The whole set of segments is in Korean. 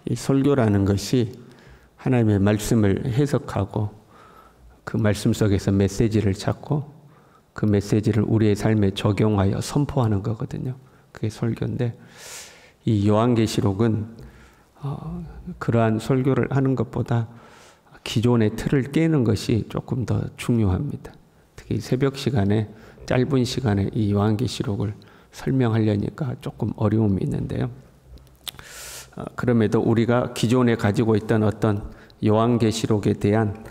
이 설교라는 것이 하나님의 말씀을 해석하고 그 말씀 속에서 메시지를 찾고 그 메시지를 우리의 삶에 적용하여 선포하는 거거든요. 그게 설교인데 이 요한계시록은 그러한 설교를 하는 것보다 기존의 틀을 깨는 것이 조금 더 중요합니다. 특히 새벽 시간에 짧은 시간에 이 요한계시록을 설명하려니까 조금 어려움이 있는데요. 그럼에도 우리가 기존에 가지고 있던 어떤 요한계시록에 대한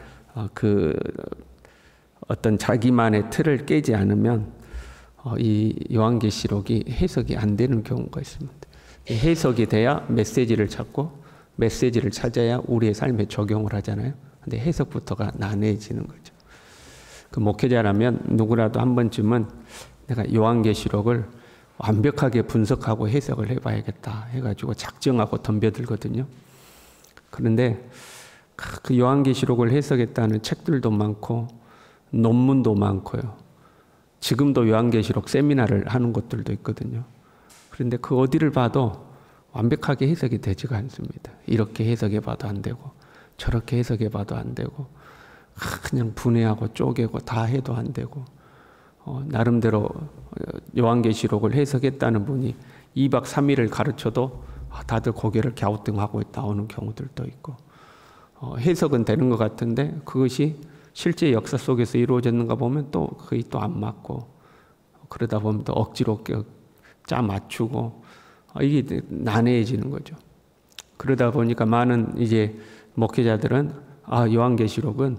어떤 자기만의 틀을 깨지 않으면 이 요한계시록이 해석이 안 되는 경우가 있습니다. 해석이 돼야 메시지를 찾고 메시지를 찾아야 우리의 삶에 적용을 하잖아요. 근데 해석부터가 난해해지는 거죠. 그 목회자라면 누구라도 한 번쯤은 내가 요한계시록을 완벽하게 분석하고 해석을 해봐야겠다 해가지고 작정하고 덤벼들거든요. 그런데 그 요한계시록을 해석했다는 책들도 많고 논문도 많고요. 지금도 요한계시록 세미나를 하는 곳들도 있거든요. 그런데 그 어디를 봐도 완벽하게 해석이 되지가 않습니다. 이렇게 해석해봐도 안 되고 저렇게 해석해봐도 안 되고 그냥 분해하고 쪼개고 다 해도 안 되고 나름대로 요한계시록을 해석했다는 분이 2박 3일을 가르쳐도 다들 고개를 갸우뚱하고 나오는 경우들도 있고 해석은 되는 것 같은데 그것이 실제 역사 속에서 이루어졌는가 보면 또 거의 또 안 맞고 그러다 보면 또 억지로 짜 맞추고 이게 난해해지는 거죠. 그러다 보니까 많은 이제 목회자들은 요한계시록은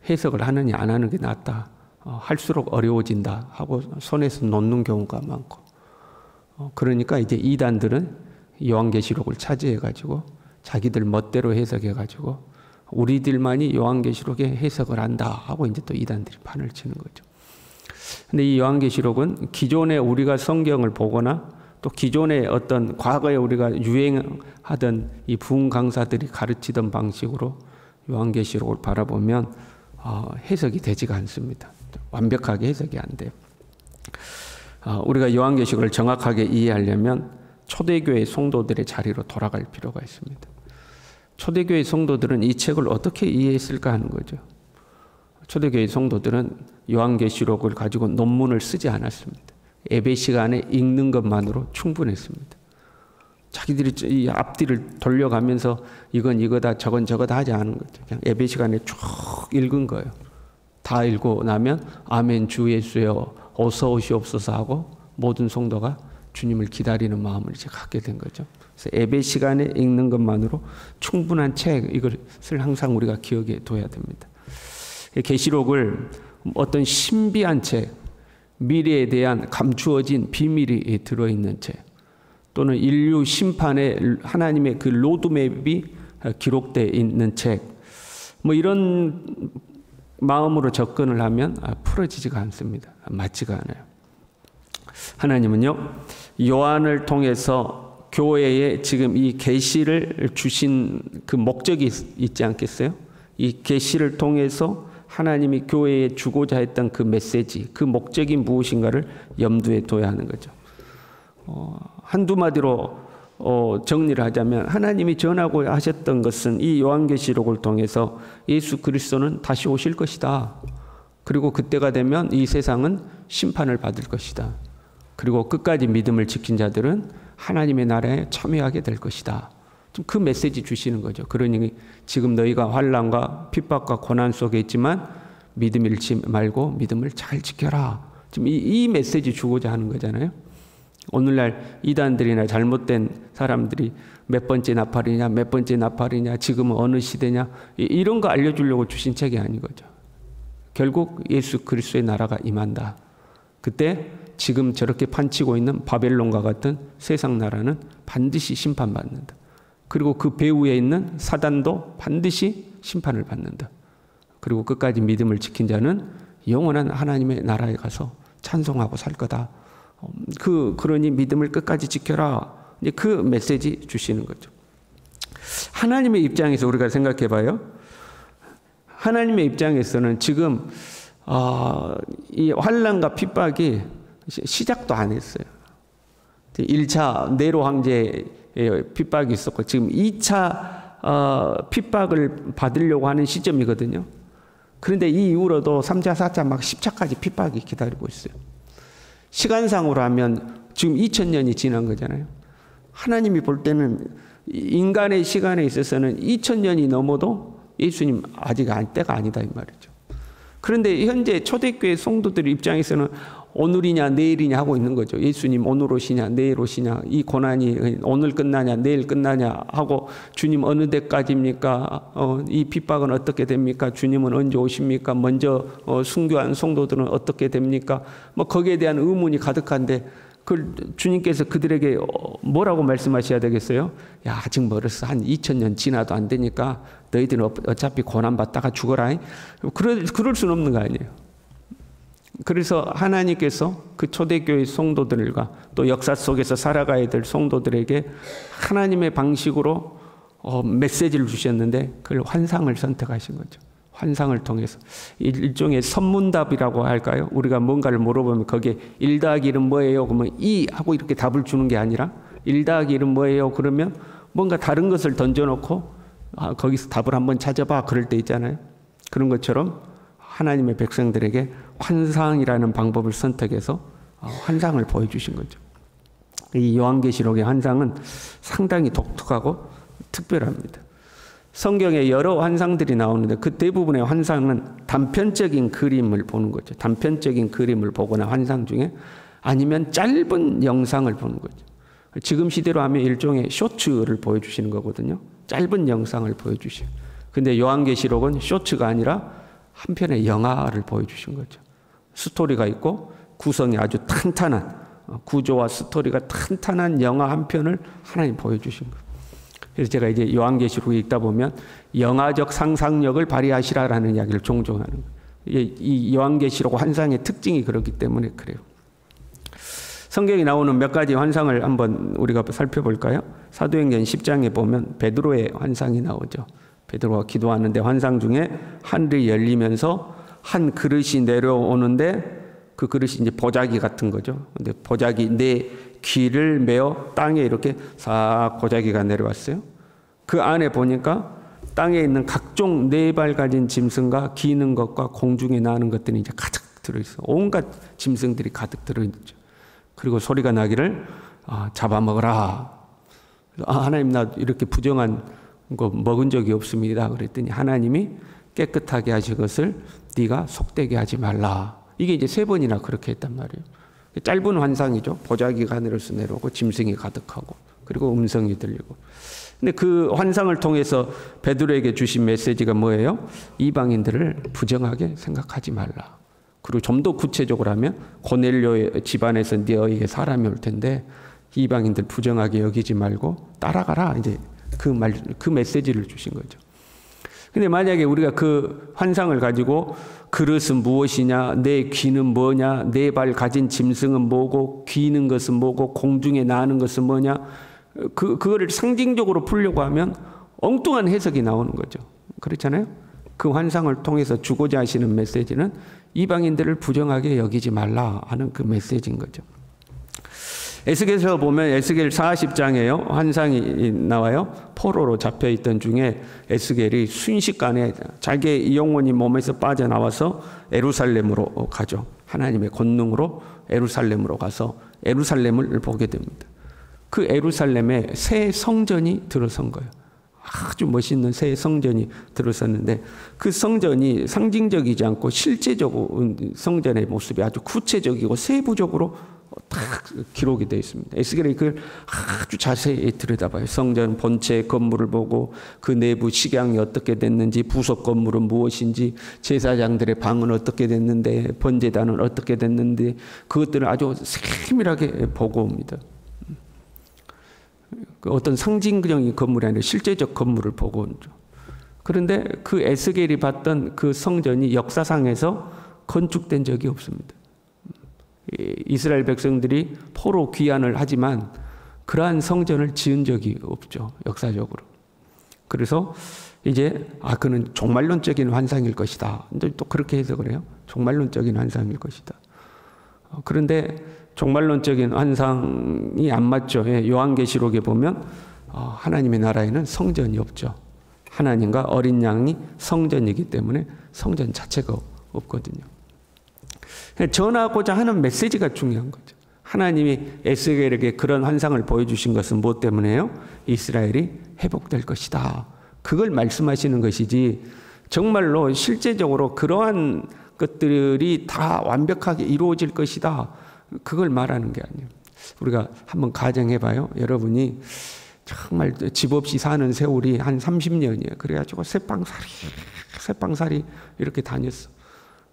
해석을 하느냐 안 하는 게 낫다. 할수록 어려워진다 하고 손에서 놓는 경우가 많고 그러니까 이제 이단들은 요한계시록을 차지해가지고 자기들 멋대로 해석해가지고 우리들만이 요한계시록의 해석을 한다 하고 이제 또 이단들이 판을 치는 거죠. 근데 이 요한계시록은 기존에 우리가 성경을 보거나 또 기존에 어떤 과거에 우리가 유행하던 이 부흥 강사들이 가르치던 방식으로 요한계시록을 바라보면 해석이 되지가 않습니다. 완벽하게 해석이 안 돼요. 우리가 요한계시록을 정확하게 이해하려면 초대교회 성도들의 자리로 돌아갈 필요가 있습니다. 초대교회 성도들은 이 책을 어떻게 이해했을까 하는 거죠. 초대교회 성도들은 요한계시록을 가지고 논문을 쓰지 않았습니다. 예배 시간에 읽는 것만으로 충분했습니다. 자기들이 이 앞뒤를 돌려가면서 이건 이거다 저건 저거다 하지 않은 거죠. 그냥 예배 시간에 쭉 읽은 거예요. 다 읽고 나면 아멘 주 예수여 어서 오시옵소서 하고 모든 성도가 주님을 기다리는 마음을 이제 갖게 된 거죠. 그래서 예배 시간에 읽는 것만으로 충분한 책 이것을 항상 우리가 기억해 둬야 됩니다. 계시록을 어떤 신비한 책, 미래에 대한 감추어진 비밀이 들어있는 책, 또는 인류 심판에 하나님의 그 로드맵이 기록되어 있는 책, 뭐 이런 마음으로 접근을 하면 풀어지지가 않습니다. 맞지가 않아요. 하나님은요, 요한을 통해서 교회에 지금 이 계시를 주신 그 목적이 있지 않겠어요? 이 계시를 통해서 하나님이 교회에 주고자 했던 그 메시지, 그 목적이 무엇인가를 염두에 둬야 하는 거죠. 한두 마디로 정리를 하자면 하나님이 전하고 하셨던 것은 이 요한계시록을 통해서 예수 그리스도는 다시 오실 것이다. 그리고 그때가 되면 이 세상은 심판을 받을 것이다. 그리고 끝까지 믿음을 지킨 자들은 하나님의 나라에 참여하게 될 것이다. 그 메시지 주시는 거죠. 그러니 지금 너희가 환난과 핍박과 고난 속에 있지만 믿음 잃지 말고 믿음을 잘 지켜라. 지금 이 메시지 주고자 하는 거잖아요. 오늘날 이단들이나 잘못된 사람들이 몇 번째 나팔이냐 몇 번째 나팔이냐 지금은 어느 시대냐 이런 거 알려주려고 주신 책이 아닌 거죠. 결국 예수 그리스도의 나라가 임한다. 그때 지금 저렇게 판치고 있는 바벨론과 같은 세상 나라는 반드시 심판받는다. 그리고 그 배후에 있는 사단도 반드시 심판을 받는다. 그리고 끝까지 믿음을 지킨 자는 영원한 하나님의 나라에 가서 찬송하고 살 거다. 그러니 믿음을 끝까지 지켜라. 이제 그 메시지 주시는 거죠. 하나님의 입장에서 우리가 생각해 봐요. 하나님의 입장에서는 지금 이 환난과 핍박이 시작도 안 했어요. 1차 네로 황제의 핍박이 있었고 지금 2차 핍박을 받으려고 하는 시점이거든요. 그런데 이 이후로도 3차, 4차 막 10차까지 핍박이 기다리고 있어요. 시간상으로 하면 지금 2000년이 지난 거잖아요. 하나님이 볼 때는 인간의 시간에 있어서는 2000년이 넘어도 예수님 아직 때가 아니다 이 말이죠. 그런데 현재 초대교회 성도들 입장에서는 오늘이냐 내일이냐 하고 있는 거죠. 예수님 오늘 오시냐 내일 오시냐, 이 고난이 오늘 끝나냐 내일 끝나냐 하고, 주님 어느 데까지입니까? 이 핍박은 어떻게 됩니까? 주님은 언제 오십니까? 먼저 순교한 성도들은 어떻게 됩니까? 뭐 거기에 대한 의문이 가득한데 주님께서 그들에게 뭐라고 말씀하셔야 되겠어요? 야, 아직 멀었어. 한 2000년 지나도 안 되니까 너희들은 어차피 고난받다가 죽어라. 그럴 수는 없는 거 아니에요. 그래서 하나님께서 그 초대교회 성도들과 또 역사 속에서 살아가야 될 성도들에게 하나님의 방식으로 메시지를 주셨는데 그걸 환상을 선택하신 거죠. 환상을 통해서 일종의 선문답이라고 할까요? 우리가 뭔가를 물어보면 거기에 1 더하기 1은 뭐예요? 그러면 2 하고 이렇게 답을 주는 게 아니라 1 더하기 1은 뭐예요? 그러면 뭔가 다른 것을 던져놓고 거기서 답을 한번 찾아봐, 그럴 때 있잖아요. 그런 것처럼 하나님의 백성들에게 환상이라는 방법을 선택해서 환상을 보여주신 거죠. 이 요한계시록의 환상은 상당히 독특하고 특별합니다. 성경에 여러 환상들이 나오는데 그 대부분의 환상은 단편적인 그림을 보는 거죠. 단편적인 그림을 보거나 환상 중에, 아니면 짧은 영상을 보는 거죠. 지금 시대로 하면 일종의 쇼츠를 보여주시는 거거든요. 짧은 영상을 보여주시고. 근데 요한계시록은 쇼츠가 아니라 한 편의 영화를 보여주신 거죠. 스토리가 있고 구성이 아주 탄탄한, 구조와 스토리가 탄탄한 영화 한 편을 하나님 보여주신 거예요. 그래서 제가 이제 요한계시록을 읽다 보면 영화적 상상력을 발휘하시라라는 이야기를 종종 하는 거예요. 이 요한계시록 환상의 특징이 그렇기 때문에 그래요. 성경에 나오는 몇 가지 환상을 한번 우리가 살펴볼까요? 사도행전 10장에 보면 베드로의 환상이 나오죠. 베드로가 기도하는데 환상 중에 하늘이 열리면서 한 그릇이 내려오는데 그 그릇이 이제 보자기 같은 거죠. 근데 보자기 내 귀를 메어 땅에 이렇게 싹 보자기가 내려왔어요. 그 안에 보니까 땅에 있는 각종 4발 가진 짐승과 기는 것과 공중에 나는 것들이 이제 가득 들어있어. 온갖 짐승들이 가득 들어있죠. 그리고 소리가 나기를 잡아먹어라. 하나님, 나 이렇게 부정한 거 먹은 적이 없습니다. 그랬더니 하나님이 깨끗하게 하신 것을 네가 속되게 하지 말라. 이게 이제 3번이나 그렇게 했단 말이에요. 짧은 환상이죠. 보자기가 하늘에서 내려오고 짐승이 가득하고 그리고 음성이 들리고. 근데 그 환상을 통해서 베드로에게 주신 메시지가 뭐예요? 이방인들을 부정하게 생각하지 말라. 그리고 좀 더 구체적으로 하면 고넬료의 집안에서 너에게 사람이 올 텐데 이방인들 부정하게 여기지 말고 따라가라. 이제 그 메시지를 주신 거죠. 근데 만약에 우리가 그 환상을 가지고 그릇은 무엇이냐, 내 귀는 뭐냐, 4발 가진 짐승은 뭐고, 귀는 것은 뭐고, 공중에 나는 것은 뭐냐, 그거를 상징적으로 풀려고 하면 엉뚱한 해석이 나오는 거죠. 그렇잖아요? 그 환상을 통해서 주고자 하시는 메시지는 이방인들을 부정하게 여기지 말라 하는 그 메시지인 거죠. 에스겔에서 보면 에스겔 40장에요. 환상이 나와요. 포로로 잡혀있던 중에 에스겔이 순식간에 자기의 영혼이 몸에서 빠져나와서 에루살렘으로 가죠. 하나님의 권능으로 에루살렘으로 가서 에루살렘을 보게 됩니다. 그 에루살렘에 새 성전이 들어선 거예요. 아주 멋있는 새 성전이 들어섰는데 그 성전이 상징적이지 않고 실제적으로 성전의 모습이 아주 구체적이고 세부적으로 딱 기록이 되어 있습니다. 에스겔이 그걸 아주 자세히 들여다봐요. 성전 본체 건물을 보고 그 내부 식양이 어떻게 됐는지, 부속 건물은 무엇인지, 제사장들의 방은 어떻게 됐는데, 번제단은 어떻게 됐는데, 그것들을 아주 세밀하게 보고 옵니다. 어떤 상징적인 건물이 아니라 실제적 건물을 보고 오죠. 그런데 그 에스겔이 봤던 그 성전이 역사상에서 건축된 적이 없습니다. 이스라엘 백성들이 포로 귀환을 하지만 그러한 성전을 지은 적이 없죠. 역사적으로. 그래서 이제 그는 종말론적인 환상일 것이다. 또 그렇게 해석을 해요. 종말론적인 환상일 것이다. 그런데 종말론적인 환상이 안 맞죠. 예, 요한계시록에 보면 하나님의 나라에는 성전이 없죠. 하나님과 어린 양이 성전이기 때문에 성전 자체가 없거든요. 전하고자 하는 메시지가 중요한 거죠. 하나님이 에스겔에게 그런 환상을 보여주신 것은 무엇 때문에요? 이스라엘이 회복될 것이다. 그걸 말씀하시는 것이지 정말로 실제적으로 그러한 것들이 다 완벽하게 이루어질 것이다. 그걸 말하는 게 아니에요. 우리가 한번 가정해봐요. 여러분이 정말 집 없이 사는 세월이 한 30년이에요. 그래가지고 새빵살이 이렇게 다녔어.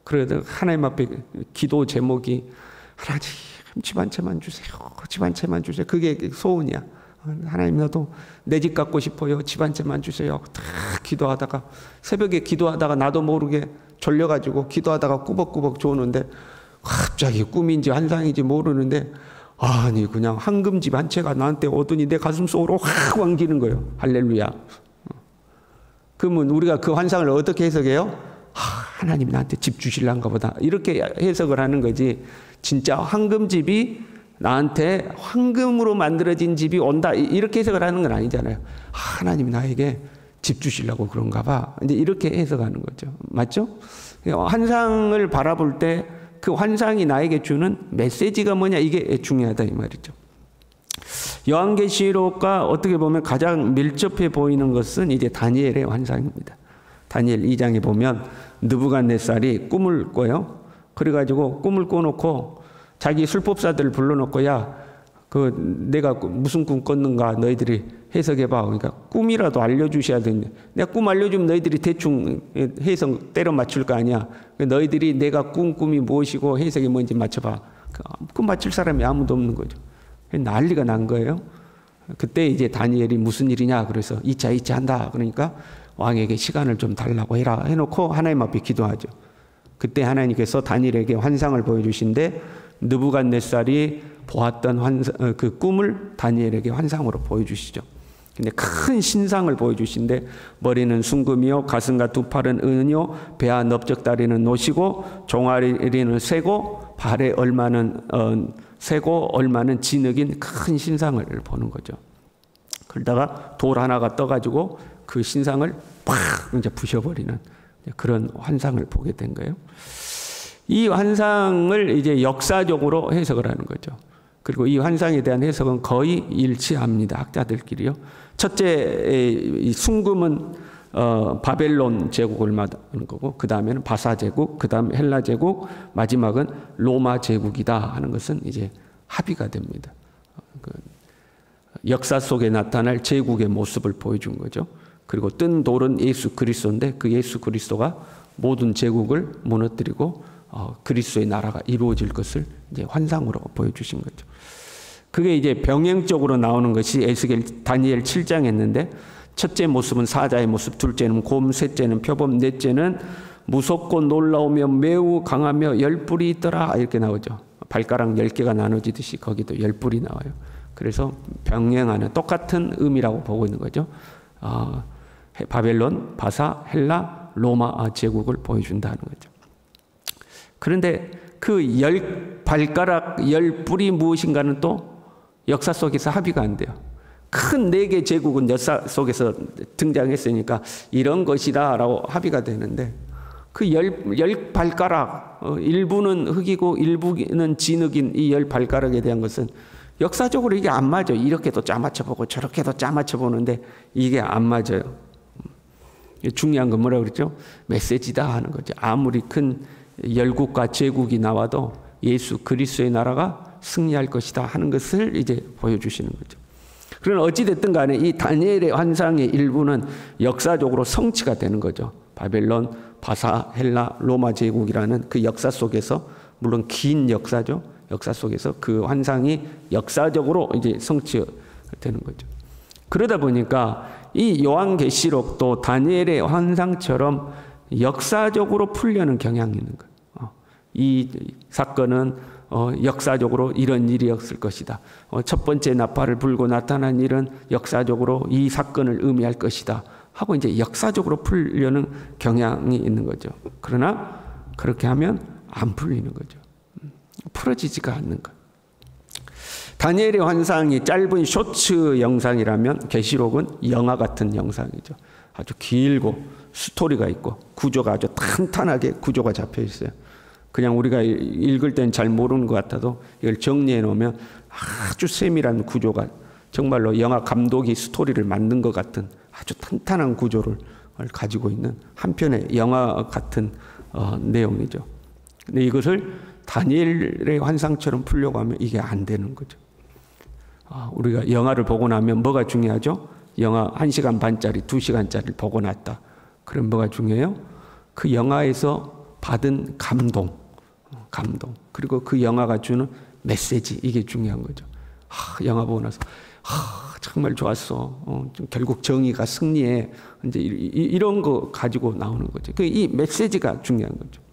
그래도 하나님 앞에 기도 제목이 하나님 집 한 채만 주세요. 집 한 채만 주세요. 그게 소원이야. 하나님 나도 내 집 갖고 싶어요. 집 한 채만 주세요. 다 기도하다가 새벽에 기도하다가 나도 모르게 졸려가지고 기도하다가 꾸벅꾸벅 조는데 갑자기 꿈인지 환상인지 모르는데 아니 그냥 황금집 한 채가 나한테 오더니 내 가슴 속으로 확 왕기는 거예요. 할렐루야. 그러면 우리가 그 환상을 어떻게 해석해요? 하나님이 나한테 집 주실란가 보다. 이렇게 해석을 하는 거지. 진짜 황금집이 나한테 황금으로 만들어진 집이 온다. 이렇게 해석을 하는 건 아니잖아요. 하나님이 나에게 집 주시려고 그런가 봐. 이제 이렇게 해석하는 거죠. 맞죠? 환상을 바라볼 때 그 환상이 나에게 주는 메시지가 뭐냐 이게 중요하다 이 말이죠. 요한계시록과 어떻게 보면 가장 밀접해 보이는 것은 이제 다니엘의 환상입니다. 다니엘 2장에 보면 느부갓네살이 꿈을 꿔요. 그래가지고 꿈을 꿔놓고 자기 술법사들을 불러놓고 야, 내가 무슨 꿈 꿨는가 너희들이 해석해봐. 그러니까 꿈이라도 알려주셔야 되는데 내가 꿈 알려주면 너희들이 대충 해석 때려 맞출 거 아니야. 너희들이 내가 꿈이 무엇이고 해석이 뭔지 맞춰봐. 꿈 맞출 사람이 아무도 없는 거죠. 난리가 난 거예요. 그때 이제 다니엘이 무슨 일이냐 그래서 이차 한다. 그러니까 왕에게 시간을 좀 달라고 해라 해놓고 하나님 앞에 기도하죠. 그때 하나님께서 다니엘에게 환상을 보여주신데 느부갓네살이 보았던 그 꿈을 다니엘에게 환상으로 보여주시죠. 근데 큰 신상을 보여주신데 머리는 순금이요 가슴과 두 팔은 은이요 배와 넓적다리는 노시고 종아리는 쇠고 발에 얼마는 쇠고 얼마는 진흙인 큰 신상을 보는 거죠. 그러다가 돌 하나가 떠가지고 그 신상을 팍 이제 부셔버리는 그런 환상을 보게 된 거예요. 이 환상을 이제 역사적으로 해석을 하는 거죠. 그리고 이 환상에 대한 해석은 거의 일치합니다. 학자들끼리요. 첫째, 이 순금은 바벨론 제국을 말하는 거고, 그 다음에는 바사 제국, 그 다음 헬라 제국, 마지막은 로마 제국이다 하는 것은 이제 합의가 됩니다. 역사 속에 나타날 제국의 모습을 보여준 거죠. 그리고 뜬 돌은 예수 그리스도인데 그 예수 그리스도가 모든 제국을 무너뜨리고 그리스도의 나라가 이루어질 것을 이제 환상으로 보여주신 거죠. 그게 이제 병행적으로 나오는 것이 에스겔 다니엘 7장에 있는데 첫째 모습은 사자의 모습, 둘째는 곰, 셋째는 표범, 넷째는 무섭고 놀라우며 매우 강하며 10뿔이 있더라 이렇게 나오죠. 발가락 10개가 나눠지듯이 거기도 10뿔이 나와요. 그래서 병행하는 똑같은 의미라고 보고 있는 거죠. 바벨론, 바사, 헬라, 로마 제국을 보여준다는 거죠. 그런데 그 10발가락 10뿔이 무엇인가는 또 역사 속에서 합의가 안 돼요. 큰 4개 제국은 역사 속에서 등장했으니까 이런 것이다 라고 합의가 되는데 그 10발가락 일부는 흙이고 일부는 진흙인 이 10발가락에 대한 것은 역사적으로 이게 안 맞아요. 이렇게도 짜맞춰보고 저렇게도 짜맞춰보는데 이게 안 맞아요. 중요한 건 뭐라고 그랬죠? 메시지다 하는 거죠. 아무리 큰 열국과 제국이 나와도 예수 그리스도의 나라가 승리할 것이다 하는 것을 이제 보여주시는 거죠. 그러나 어찌됐든 간에 이 다니엘의 환상의 일부는 역사적으로 성취가 되는 거죠. 바벨론, 바사, 헬라, 로마 제국이라는 그 역사 속에서 물론 긴 역사죠. 역사 속에서 그 환상이 역사적으로 이제 성취되는 거죠. 그러다 보니까 이 요한계시록도 다니엘의 환상처럼 역사적으로 풀려는 경향이 있는 거예요. 이 사건은 역사적으로 이런 일이었을 것이다. 첫 번째 나팔을 불고 나타난 일은 역사적으로 이 사건을 의미할 것이다. 하고 이제 역사적으로 풀려는 경향이 있는 거죠. 그러나 그렇게 하면 안 풀리는 거죠. 풀어지지가 않는 것. 다니엘의 환상이 짧은 쇼츠 영상이라면 계시록은 영화 같은 영상이죠. 아주 길고 스토리가 있고 구조가 아주 탄탄하게 구조가 잡혀 있어요. 그냥 우리가 읽을 땐 잘 모르는 것 같아도 이걸 정리해 놓으면 아주 세밀한 구조가, 정말로 영화 감독이 스토리를 만든 것 같은 아주 탄탄한 구조를 가지고 있는 한편의 영화 같은 내용이죠. 근데 이것을 다니엘의 환상처럼 풀려고 하면 이게 안 되는 거죠. 우리가 영화를 보고 나면 뭐가 중요하죠? 영화 1시간 반짜리, 2시간짜리를 보고 났다. 그럼 뭐가 중요해요? 그 영화에서 받은 감동. 그리고 그 영화가 주는 메시지, 이게 중요한 거죠. 영화 보고 나서 정말 좋았어. 결국 정의가 승리해. 이제 이런 거 가지고 나오는 거죠. 이 메시지가 중요한 거죠.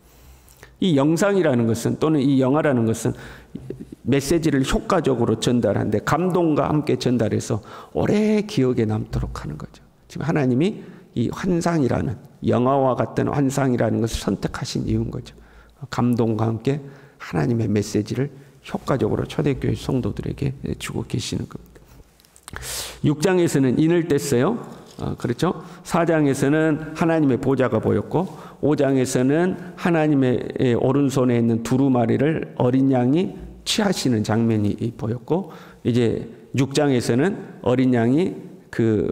이 영상이라는 것은, 또는 이 영화라는 것은 메시지를 효과적으로 전달하는데 감동과 함께 전달해서 오래 기억에 남도록 하는 거죠. 지금 하나님이 이 환상이라는, 영화와 같은 환상이라는 것을 선택하신 이유인 거죠. 감동과 함께 하나님의 메시지를 효과적으로 초대교회 성도들에게 주고 계시는 겁니다. 6장에서는 인을 뗐어요. 그렇죠? 4장에서는 하나님의 보좌가 보였고, 5장에서는 하나님의 오른손에 있는 두루마리를 어린 양이 취하시는 장면이 보였고, 이제 6장에서는 어린 양이 그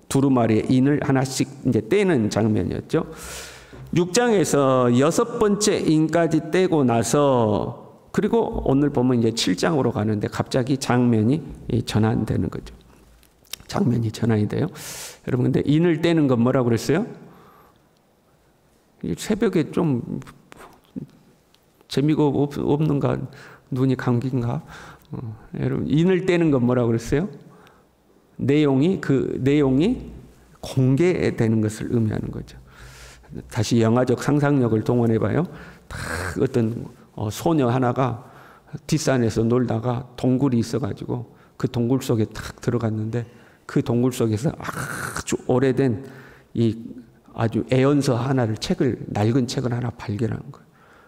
두루마리의 인을 하나씩 이제 떼는 장면이었죠. 6장에서 6번째 인까지 떼고 나서, 그리고 오늘 보면 이제 7장으로 가는데 갑자기 장면이 전환되는 거죠. 장면이 전환이 돼요. 여러분, 근데 인을 떼는 건 뭐라고 그랬어요? 새벽에 좀 재미가 없는가? 눈이 감긴가? 여러분, 인을 떼는 건 뭐라고 그랬어요? 그 내용이 공개되는 것을 의미하는 거죠. 다시 영화적 상상력을 동원해 봐요. 어떤 소녀 하나가 뒷산에서 놀다가 동굴이 있어가지고 그 동굴 속에 탁 들어갔는데, 그 동굴 속에서 아주 오래된 이 아주 애언서 하나를, 낡은 책을 하나 발견한 거예요.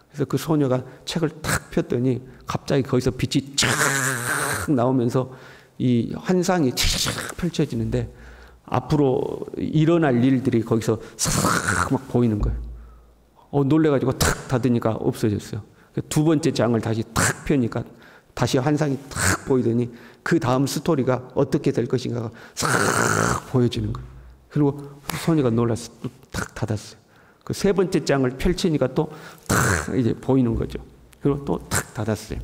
그래서 그 소녀가 책을 탁 폈더니 갑자기 거기서 빛이 쫙 나오면서 이 환상이 쫙 펼쳐지는데, 앞으로 일어날 일들이 거기서 싹 막 보이는 거예요. 놀래가지고 탁 닫으니까 없어졌어요. 두 번째 장을 다시 탁 펴니까 다시 환상이 탁 보이더니 그 다음 스토리가 어떻게 될 것인가가 싹 보여지는 거예요. 그리고 소녀가 놀라서 또 탁 닫았어요. 그 세 번째 장을 펼치니까 또 탁 이제 보이는 거죠. 그리고 또 탁 닫았어요.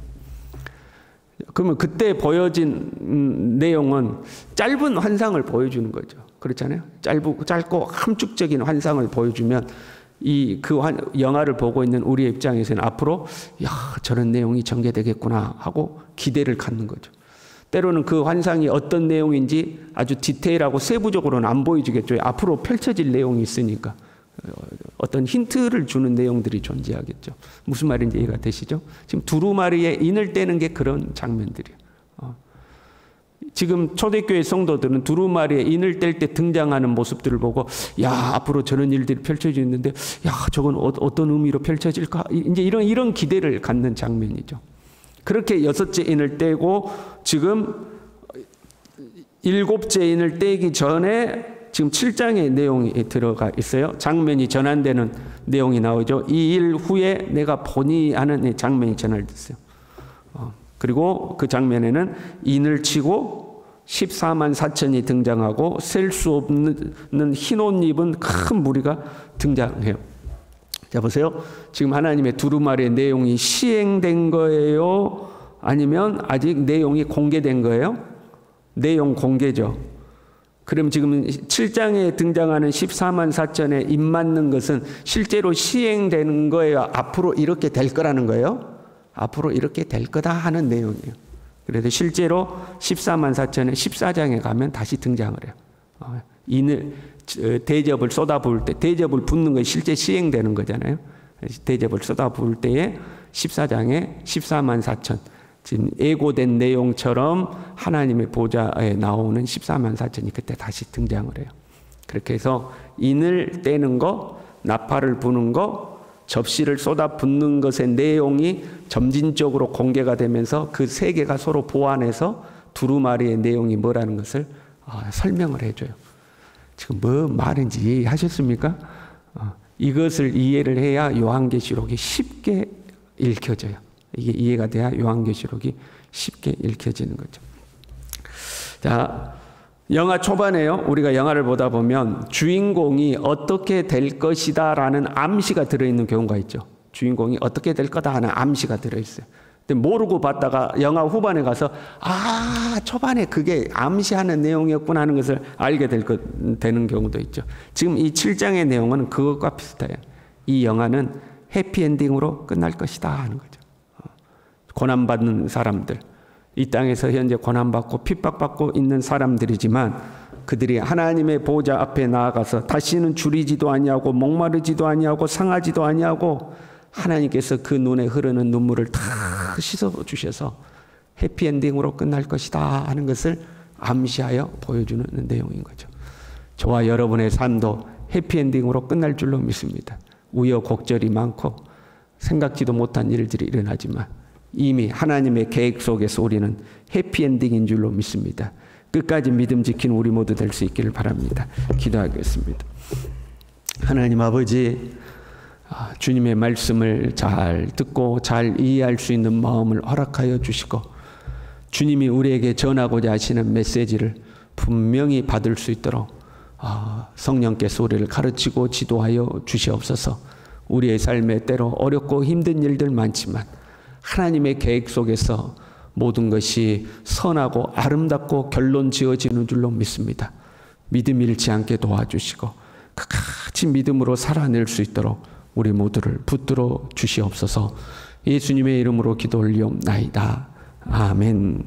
그러면 그때 보여진 내용은 짧은 환상을 보여주는 거죠. 그렇잖아요. 짧고 함축적인 환상을 보여주면 영화를 보고 있는 우리의 입장에서는 앞으로 저런 내용이 전개되겠구나 하고 기대를 갖는 거죠. 때로는 그 환상이 어떤 내용인지 아주 디테일하고 세부적으로는 안 보여주겠죠. 앞으로 펼쳐질 내용이 있으니까 어떤 힌트를 주는 내용들이 존재하겠죠. 무슨 말인지 이해가 되시죠? 지금 두루마리에 인을 떼는 게 그런 장면들이에요. 지금 초대교회 성도들은 두루마리에 인을 뗄 때 등장하는 모습들을 보고, 앞으로 저런 일들이 펼쳐지는데, 저건 어떤 의미로 펼쳐질까? 이제 이런 기대를 갖는 장면이죠. 그렇게 6째 인을 떼고, 지금 7째 인을 떼기 전에 지금 7장의 내용이 들어가 있어요. 장면이 전환되는 내용이 나오죠. 이 일 후에 내가 보니 하는 장면이 전환됐어요. 그리고 그 장면에는 인을 치고 14만 4천이 등장하고 셀 수 없는 흰 옷 입은 큰 무리가 등장해요. 자, 보세요. 지금 하나님의 두루마리의 내용이 시행된 거예요? 아니면 아직 내용이 공개된 거예요? 내용 공개죠. 그럼 지금 7장에 등장하는 14만 4천에 입 맞는 것은 실제로 시행되는 거예요? 앞으로 이렇게 될 거라는 거예요? 앞으로 이렇게 될 거다 하는 내용이에요. 그래서 실제로 14만 4천에 14장에 가면 다시 등장을 해요. 대접을 쏟아부을 때, 대접을 붓는 것이 실제 시행되는 거잖아요. 대접을 쏟아부을 때에 14장에 14만 4천, 지금 예고된 내용처럼 하나님의 보좌에 나오는 14만 4천이 그때 다시 등장을 해요. 그렇게 해서 인을 떼는 거, 나팔을 부는 거, 접시를 쏟아붓는 것의 내용이 점진적으로 공개가 되면서 그 세 개가 서로 보완해서 두루마리의 내용이 뭐라는 것을 설명을 해줘요. 지금 뭐 말인지 이해하셨습니까? 이것을 이해를 해야 요한계시록이 쉽게 읽혀져요. 이게 이해가 돼야 요한계시록이 쉽게 읽혀지는 거죠. 자, 영화 초반에요. 우리가 영화를 보다 보면 주인공이 어떻게 될 것이다 라는 암시가 들어있는 경우가 있죠. 주인공이 어떻게 될 거다 하는 암시가 들어있어요. 근데 모르고 봤다가 영화 후반에 가서 초반에 그게 암시하는 내용이었구나 하는 것을 알게 되는 경우도 있죠. 지금 이 7장의 내용은 그것과 비슷해요. 이 영화는 해피엔딩으로 끝날 것이다 하는 거죠. 고난받는 사람들, 이 땅에서 현재 고난받고 핍박받고 있는 사람들이지만 그들이 하나님의 보호자 앞에 나아가서 다시는 줄이지도 아니하고 목마르지도 아니하고 상하지도 아니하고 하나님께서 그 눈에 흐르는 눈물을 다 씻어주셔서 해피엔딩으로 끝날 것이다 하는 것을 암시하여 보여주는 내용인 거죠. 저와 여러분의 삶도 해피엔딩으로 끝날 줄로 믿습니다. 우여곡절이 많고 생각지도 못한 일들이 일어나지만 이미 하나님의 계획 속에서 우리는 해피엔딩인 줄로 믿습니다. 끝까지 믿음 지킨 우리 모두 될 수 있기를 바랍니다. 기도하겠습니다. 하나님 아버지, 주님의 말씀을 잘 듣고 잘 이해할 수 있는 마음을 허락하여 주시고 주님이 우리에게 전하고자 하시는 메시지를 분명히 받을 수 있도록 성령께서 우리를 가르치고 지도하여 주시옵소서. 우리의 삶에 때로 어렵고 힘든 일들 많지만 하나님의 계획 속에서 모든 것이 선하고 아름답고 결론 지어지는 줄로 믿습니다. 믿음 잃지 않게 도와주시고 끝까지 믿음으로 살아낼 수 있도록 우리 모두를 붙들어 주시옵소서. 예수님의 이름으로 기도 올리옵나이다. 아멘.